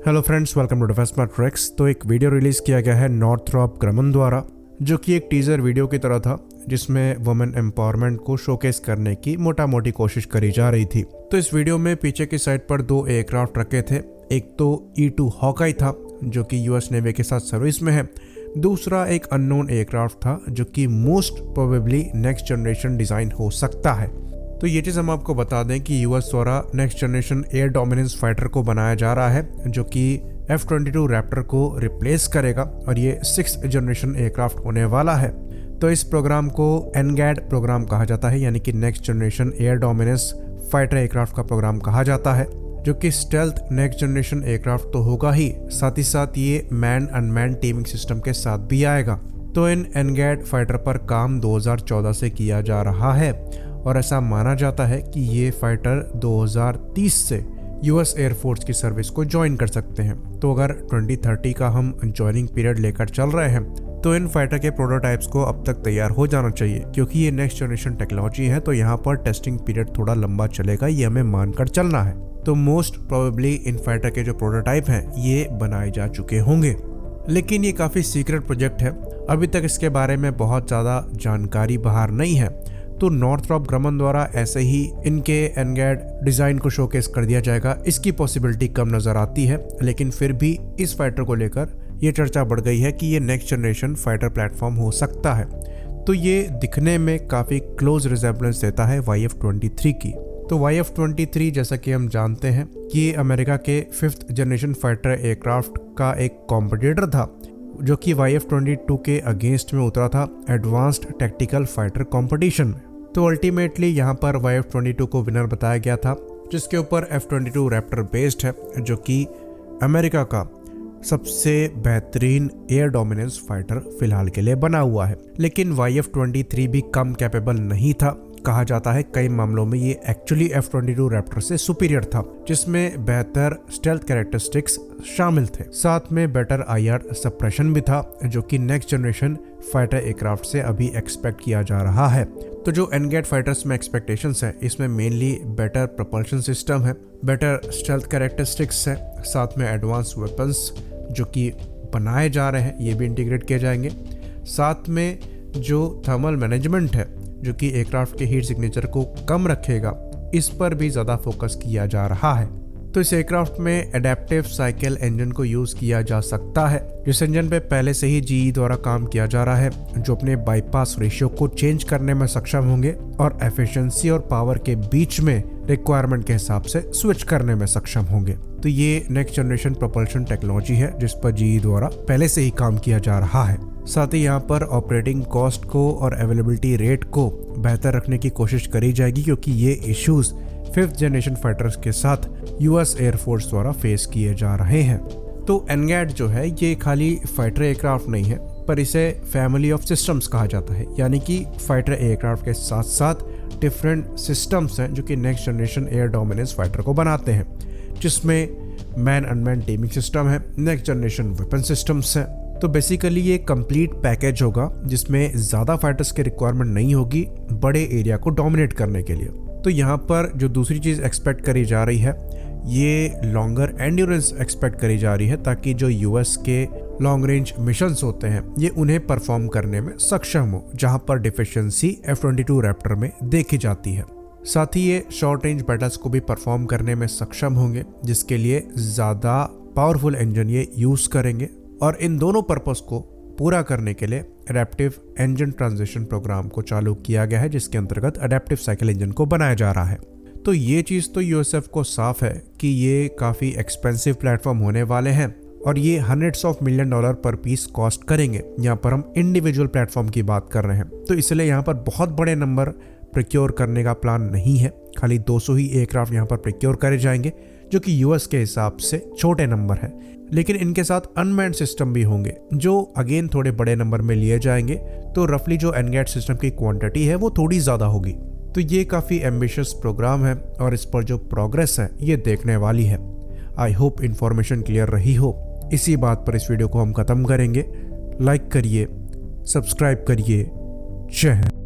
Hello friends, welcome to defence smart tracks. तो एक video release किया गया है नॉर्थरॉप ग्रमन द्वारा, जो कि एक टीजर वीडियो की तरह था, जिसमें वुमेन एम्पावरमेंट को शोकेस करने की मोटा मोटी कोशिश करी जा रही थी। तो इस वीडियो में पीछे की साइड पर दो एयरक्राफ्ट रखे थे। एक तो E2 हॉकाई था, जो कि यूएस नेवी के साथ सर्विस में है। दूसरा एक अननोन एयरक्राफ्ट था, जो कि most probably next generation design हो सकता है। तो ये चीज़ हम आपको बता दें कि यूएस द्वारा next generation air dominance fighter को बनाया जा रहा है, जो कि F-22 रैप्टर को रिप्लेस करेगा, और ये 6th जनरेशन एयरक्राफ्ट होने वाला है। तो इस प्रोग्राम को NGAD प्रोग्राम कहा जाता है, यानी कि next generation air dominance fighter aircraft का प्रोग्राम कहा जाता है, जो कि स्टेल्थ नेक्स्ट जनरेशन एयरक्राफ्ट तो होगा ही, साथ ही साथ ये मैन अनमैन टीमिंग सिस्टम के साथ भी आएगा। तो इन NGAD फाइटर पर काम 2014 से किया जा रहा है, और ऐसा माना जाता है कि ये फाइटर 2030 से यूएस एयरफोर्स की सर्विस को ज्वाइन कर सकते हैं। तो अगर 2030 का हम ज्वाइनिंग पीरियड लेकर चल रहे हैं, तो इन फाइटर के प्रोटोटाइप्स को अब तक तैयार हो जाना चाहिए, क्योंकि ये नेक्स्ट जनरेशन टेक्नोलॉजी है। तो यहाँ पर टेस्टिंग पीरियड थोड़ा लंबा चलेगा, ये हमें मानकर चलना है। तो मोस्ट प्रोबेबली इन फाइटर के जो प्रोटोटाइप हैं ये बनाए जा चुके होंगे, लेकिन ये काफ़ी सीक्रेट प्रोजेक्ट है। अभी तक इसके बारे में बहुत ज़्यादा जानकारी बाहर नहीं है। तो नॉर्थरॉप ग्रमन द्वारा ऐसे ही इनके NGAD डिज़ाइन को शोकेस कर दिया जाएगा, इसकी पॉसिबिलिटी कम नज़र आती है। लेकिन फिर भी इस फाइटर को लेकर ये चर्चा बढ़ गई है कि ये नेक्स्ट जनरेशन फाइटर प्लेटफॉर्म हो सकता है। तो ये दिखने में काफ़ी क्लोज रिजेम्बलेंस देता है YF-23 की। तो YF-23 जैसा कि हम जानते हैं कि ये अमेरिका के 5th जनरेशन फाइटर एयरक्राफ्ट का एक कॉम्पिटिटर था, जो कि YF-22 के अगेंस्ट में उतरा था एडवांस्ड टैक्टिकल फाइटर कंपटीशन में। तो अल्टीमेटली यहाँ पर YF-22 को विनर बताया गया था, जिसके ऊपर F-22 रैप्टर बेस्ड है, जो कि अमेरिका का सबसे बेहतरीन एयर डोमिनेंस फाइटर फिलहाल के लिए बना हुआ है। लेकिन YF-23 भी कम कैपेबल नहीं था। कहा जाता है कई मामलों में ये एक्चुअली F-22 रैप्टर से सुपीरियर था, जिसमें बेहतर स्टेल्थ कैरेक्टरिस्टिक्स शामिल थे। साथ में बेटर IR सप्रेशन भी था, जो कि नेक्स्ट जनरेशन फाइटर एयरक्राफ्ट से अभी एक्सपेक्ट किया जा रहा है। तो जो NGAD फाइटर्स में एक्सपेक्टेशंस हैं, इसमें मेनली बेटर प्रोपल्शन सिस्टम है, बेटर स्टेल्थ कैरेक्टरिस्टिक्स है, साथ में एडवांस वेपन्स जो कि बनाए जा रहे हैं ये भी इंटीग्रेट किए जाएंगे। साथ में जो थर्मल मैनेजमेंट है, जो कि एयरक्राफ्ट के हीट सिग्नेचर को कम रखेगा, इस पर भी ज़्यादा फोकस किया जा रहा है। तो इस एयरक्राफ्ट में एडेप्टिव साइकिल इंजन को यूज़ किया जा सकता है, जिस इंजन पे पहले से ही GE द्वारा काम किया जा रहा है, जो अपने बाईपास रेशियो को चेंज करने में सक्षम होंगे और एफिशिएंसी और पावर के बीच में रिक्वायरमेंट के हिसाब से स्विच करने में सक्षम होंगे। तो ये नेक्स्ट जनरेशन प्रोपल्शन टेक्नोलॉजी है, जिस पर GE द्वारा पहले से ही काम किया जा रहा है। साथ ही यहाँ पर ऑपरेटिंग कॉस्ट को और अवेलेबिलिटी रेट को बेहतर रखने की कोशिश करी जाएगी, क्योंकि ये इश्यूज 5th जनरेशन फाइटर्स के साथ यूएस एयरफोर्स द्वारा फेस किए जा रहे हैं। तो NGAD जो है ये खाली फाइटर एयरक्राफ्ट नहीं है, पर इसे फैमिली ऑफ सिस्टम्स कहा जाता है, यानी कि फाइटर एयरक्राफ्ट के साथ साथ डिफरेंट सिस्टम्स हैं जो कि next generation air dominance fighter को बनाते हैं, जिसमें मैन अनमैन टीमिंग सिस्टम है, नेक्स्ट जनरेशन वेपन सिस्टम्स हैं। तो बेसिकली ये कंप्लीट पैकेज होगा, जिसमें ज़्यादा फाइटर्स की रिक्वायरमेंट नहीं होगी बड़े एरिया को डोमिनेट करने के लिए। तो यहाँ पर जो दूसरी चीज़ एक्सपेक्ट करी जा रही है, ये लॉन्गर एंड्योरेंस एक्सपेक्ट करी जा रही है, ताकि जो यूएस के लॉन्ग रेंज मिशंस होते हैं ये उन्हें परफॉर्म करने में सक्षम हो, जहाँ पर डिफिशिएंसी F-22 रैप्टर में देखी जाती है। साथ ही ये शॉर्ट रेंज बैटल्स को भी परफॉर्म करने में सक्षम होंगे, जिसके लिए ज़्यादा पावरफुल इंजन ये यूज़ करेंगे। और इन दोनों पर्पस को पूरा करने के लिए एडेप्टिव इंजन ट्रांजिशन प्रोग्राम को चालू किया गया है, जिसके अंतर्गत एडेप्टिव साइकिल इंजन को बनाया जा रहा है। तो ये चीज़ तो USF को साफ है कि ये काफ़ी एक्सपेंसिव प्लेटफॉर्म होने वाले हैं, और ये $100 of million पर पीस कॉस्ट करेंगे। यहाँ पर हम इंडिविजुअल प्लेटफॉर्म की बात कर रहे हैं, तो इसलिए यहाँ पर बहुत बड़े नंबर प्रिक्योर करने का प्लान नहीं है। खाली 200 ही एयरक्राफ्ट यहाँ पर प्रिक्योर करे जाएंगे, जो कि यूएस के हिसाब से छोटे नंबर है। लेकिन इनके साथ अनमैन्ड सिस्टम भी होंगे, जो अगेन थोड़े बड़े नंबर में लिए जाएंगे। तो रफली जो NGAD सिस्टम की क्वांटिटी है वो थोड़ी ज़्यादा होगी। तो ये काफ़ी एम्बिशियस प्रोग्राम है, और इस पर जो प्रोग्रेस है ये देखने वाली है। आई होप इन्फॉर्मेशन क्लियर रही हो। इसी बात पर इस वीडियो को हम ख़त्म करेंगे। लाइक करिए, सब्सक्राइब करिए। जय हिंद।